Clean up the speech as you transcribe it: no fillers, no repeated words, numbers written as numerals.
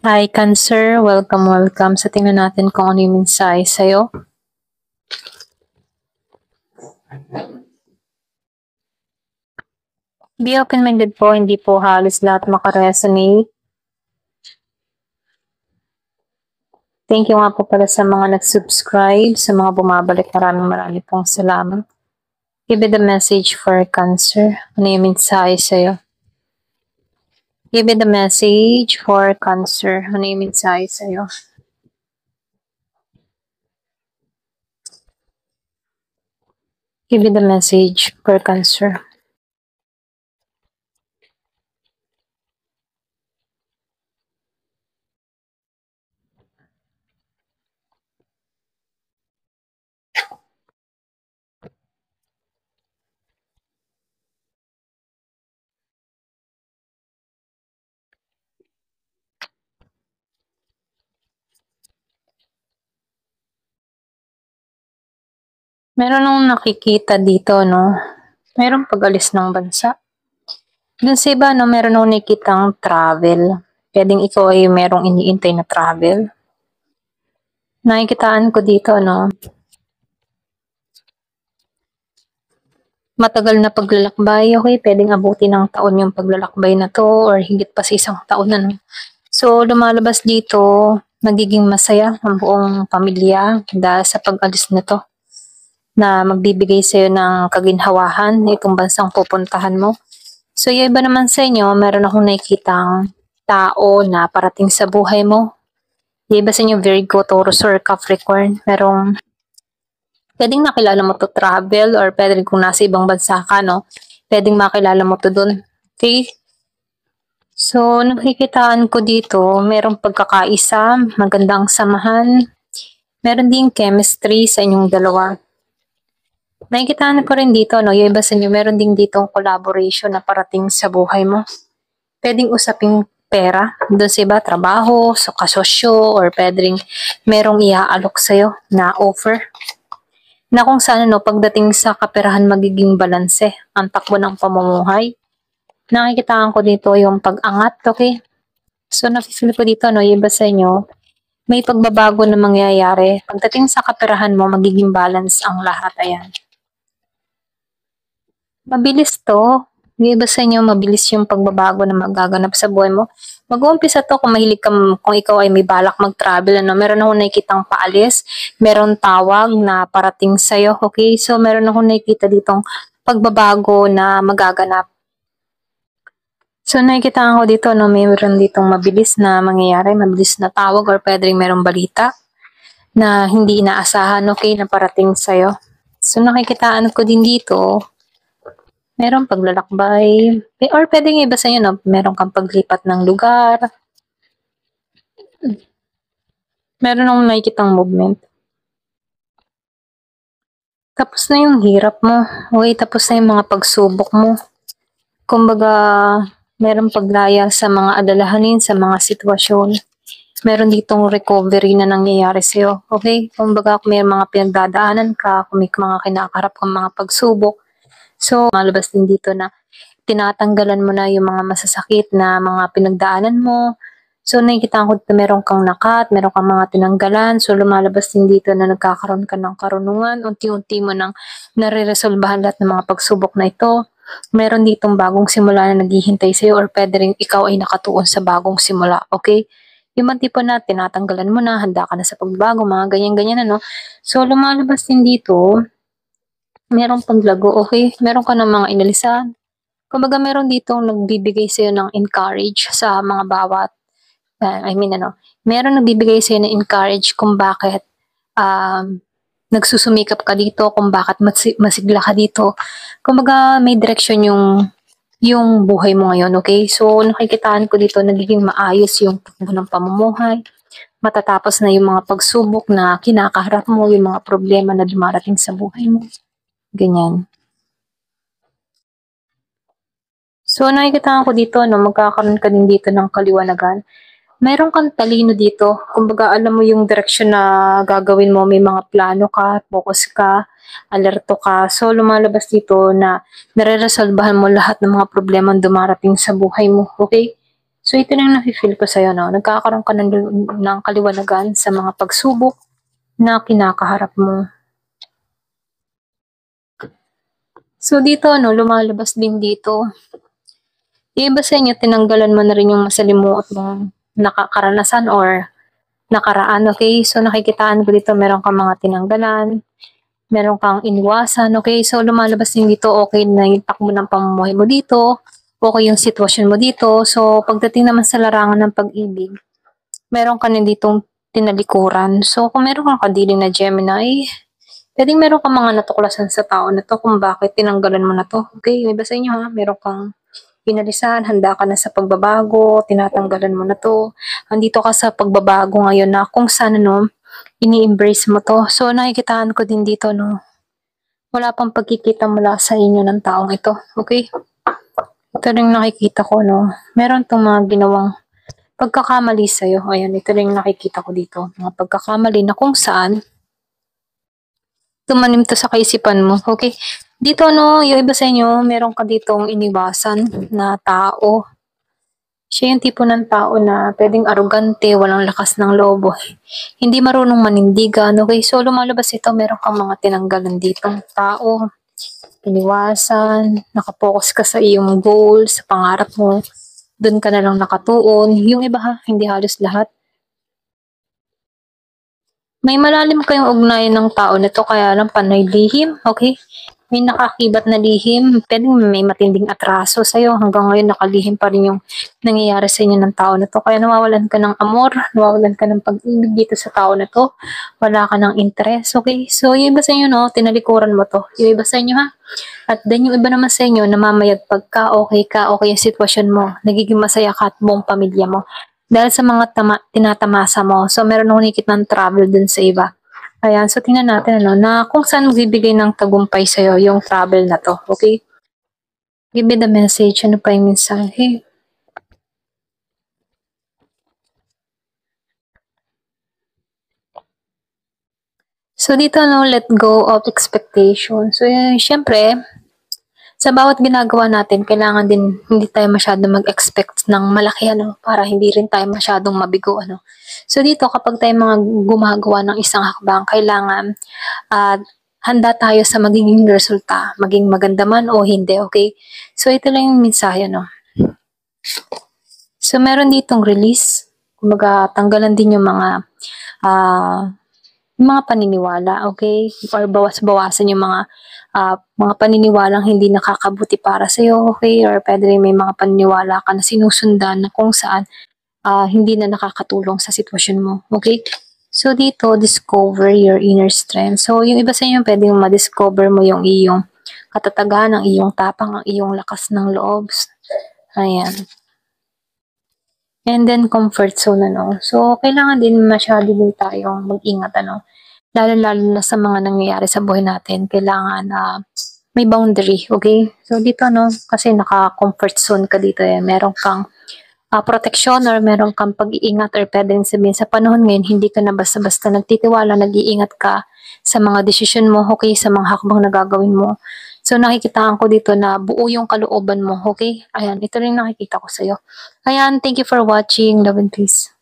Hi, Cancer. Welcome, welcome. Sa tingnan natin kung ano yung mensahe sa'yo. Be open-minded po, hindi po halos lahat makaresonate. Thank you nga po pala sa mga nag-subscribe, sa mga bumabalik. Maraming pong salamat. Give me the message for Cancer. Ano yung mensahe sa'yo? Give me the message for Cancer. Ano yung mensahe sa'yo? Give me the message for Cancer. Meron akong nakikita dito, no? Meron pag-alis ng bansa. Dun sa iba, no, meron akong nakikitang travel. Pwedeng ikaw ay merong iniintay na travel. Nakikitaan ko dito, no, matagal na paglalakbay, okay? Pwedeng abutin ng taon yung paglalakbay na to or higit pa sa isang taon na, no? So, lumalabas dito, nagiging masaya ang buong pamilya dahil sa pag-alis nito na magbibigay sa'yo ng kaginhawahan itong bansang pupuntahan mo. So, yung iba naman sa inyo, meron akong nakikitang tao na parating sa buhay mo. Yung iba sa inyo, Virgo, Taurus, or Capricorn, merong pwedeng nakilala mo to travel or pwedeng kung nasa ibang bansa ka, no? Pwedeng makilala mo to dun. Okay? So, nakikitaan ko dito, merong pagkakaisa, magandang samahan, meron ding chemistry sa inyong dalawa. Nakikitaan ko rin dito, no, yung iba sa inyo, meron ding ditong collaboration na parating sa buhay mo. Pwedeng usaping pera, doon sa iba, trabaho, so kasosyo, or pwedeng merong iaalok sa'yo na offer. Na kung saan, no, pagdating sa kaperahan magiging balanse ang takbo ng pamumuhay. Nakikitaan ko dito yung pag-angat, okay? So, nafe-feel ko dito, no, yung iba sa inyo, may pagbabago na mangyayari. Pagdating sa kaperahan mo, magiging balance ang lahat, ayan. Mabilis to. Yung iba sa inyo, mabilis yung pagbabago na magaganap sa buhay mo. Mag-uumpisa to kung mahilig ka, kung ikaw ay may balak mag-travel, ano, meron akong nakikitang paalis, meron tawag na parating sa'yo, okay? So, meron akong nakikita ditong pagbabago na magaganap. So, nakikita ko dito, no, meron ditong mabilis na mangyayari, mabilis na tawag or pwedeng merong balita na hindi inaasahan, okay, na parating sa'yo. So, nakikitaan ko din dito, merong paglalakbay, or pwedeng iba sa inyo, no, meron kang paglipat ng lugar. Meron akong nakikitang movement. Tapos na yung hirap mo, okay, tapos na yung mga pagsubok mo. Kumbaga, merong paglaya sa mga alalahanin, sa mga sitwasyon. Meron ditong recovery na nangyayari sa'yo. Okay? Kumbaga, kung may mga pinagdadaanan ka, kung may mga kinakaharap kang mga pagsubok, so, malabas din dito na tinatanggalan mo na yung mga masasakit na mga pinagdaanan mo. So, nakikita ko dito meron kang nakat, meron kang mga tinanggalan. So, lumalabas din dito na nagkakaroon ka ng karunungan. Unti-unti mo nang nare-resolbahan lahat ng mga pagsubok na ito. Meron ditong bagong simula na naghihintay sa'yo or pwede rin ikaw ay nakatuon sa bagong simula. Okay? Yung mga tipo na tinatanggalan mo na, handa ka na sa pagbago, mga ganyan-ganyan, ano. So, lumalabas din dito, merong paglago, okay? Meron ka ng mga inalisan. Kumbaga, meron ditong nagbibigay sa'yo ng encourage sa mga bawat, meron nagbibigay sa'yo ng encourage kung bakit nagsusumikap ka dito, kung bakit masigla ka dito. Kumbaga, may direksyon yung buhay mo ngayon, okay? So, nakikitaan ko dito, nagiging maayos yung takbo ng pamumuhay. Matatapos na yung mga pagsubok na kinakaharap mo, yung mga problema na dumarating sa buhay mo. Ganyan. So, nakikitaan ko dito, no, magkakaroon ka din dito ng kaliwanagan. Meron kang talino dito. Kumbaga, alam mo yung direksyon na gagawin mo. May mga plano ka, focus ka, alerto ka. So, lumalabas dito na nare-resolbahan mo lahat ng mga problema dumarating sa buhay mo. Okay? So, ito na yung nafe-feel ko sa'yo, no? Nagkakaroon ka ng kaliwanagan sa mga pagsubok na kinakaharap mo. So, dito, no, lumalabas din dito. Yung iba sa inyo, tinanggalan mo na rin yung masalimuot mong nakakaranasan or nakaraan, okay? So, nakikitaan ko dito, meron kang mga tinanggalan, meron kang iniwasan, okay? So, lumalabas din dito, okay na yung takbo ng pamumuhay mo dito, okay yung sitwasyon mo dito. So, pagdating naman sa larangan ng pag-ibig, meron ka na ditong tinalikuran. So, kung meron kang kadiling na Gemini, pwedeng meron kang mga natuklasan sa tao na to kung bakit tinanggalan mo na to. Okay, yung iba sa inyo ha, meron kang pinalisan, handa ka na sa pagbabago, tinatanggalan mo na to. Andito ka sa pagbabago ngayon na kung saan ano, ini-embrace mo to. So, nakikitaan ko din dito, no, wala pang pagkikita mula sa inyo ng taong ito. Okay? Ito rin nakikita ko, no, meron tong mga ginawang pagkakamali sa'yo. Ayan, ito rin nakikita ko dito. Mga pagkakamali na kung saan tumanim to sa kaisipan mo. Okay? Dito, no, yung iba sa inyo, meron ka ditong iniwasan na tao. Siya yung tipo ng tao na pwedeng arugante, walang lakas ng loob. Hindi marunong manindigan. Okay? So, lumalabas ito, meron kang mga tinanggalan ditong tao. Iniwasan, nakapokus ka sa iyong goal, sa pangarap mo. Doon ka na lang nakatuon. Yung iba ha, hindi halos lahat. May malalim kayong ugnayan ng tao nito kaya lang panay lihim, okay? May nakakibat na lihim, pwedeng may matinding atraso sa'yo. Hanggang ngayon nakalihim pa rin yung nangyayari sa inyo ng tao na to. Kaya nawawalan ka ng amor, nawawalan ka ng pag-ibig dito sa tao na to. Wala ka ng interest, okay? So, yung iba sa inyo, no, tinalikuran mo to. Yung iba sa inyo, ha? At then yung iba naman sa inyo, namamayag pagka okay yung sitwasyon mo. Nagiging masaya ka at buong pamilya mo. Dahil sa mga tinatamasa mo. So, meron akong nakikita ng travel dun sa iba. Ayan, so tingnan natin ano, na kung saan magbibigay ng tagumpay sa'yo yung travel na to, okay? Give me the message, ano pa yung mensahe? So, dito, no, let go of expectation. So, syempre, sa bawat ginagawa natin, kailangan din hindi tayo masyadong mag-expect ng malaki, ano, para hindi rin tayo masyadong mabigo, ano. So, dito, kapag tayo mga gumagawa ng isang hakbang, kailangan handa tayo sa magiging resulta, maging maganda man o hindi, okay? So, ito lang yung mensahe, no. So, meron ditong release. Kumbaga, tanggalan din yung mga paniniwala, okay? Or bawas-bawasan yung mga paniniwalang hindi nakakabuti para sa'yo, okay? Or pwede rin may mga paniniwala ka na sinusundan na kung saan hindi na nakakatulong sa sitwasyon mo, okay? So, dito, discover your inner strength. So, yung iba sa inyo, pwedeng ma-discover mo yung iyong katatagan, ang iyong tapang, ang iyong lakas ng loob. Ayan. And then, comfort zone, ano. So, kailangan din masyado din tayong mag-ingat, ano. Lalo-lalo na sa mga nangyayari sa buhay natin, kailangan may boundary, okay? So, dito, no, kasi naka-comfort zone ka dito, meron kang proteksyon or meron kang pag-iingat or pwedeng sabihin sa panahon ngayon, hindi ka na basta-basta nagtitiwala, nag-iingat ka sa mga desisyon mo, okay, sa mga hakbang na gagawin mo. So, nakikitaan ko dito na buo yung kalooban mo, okay? Ayan, ito rin nakikita ko sa'yo. Ayan, thank you for watching. Love and peace.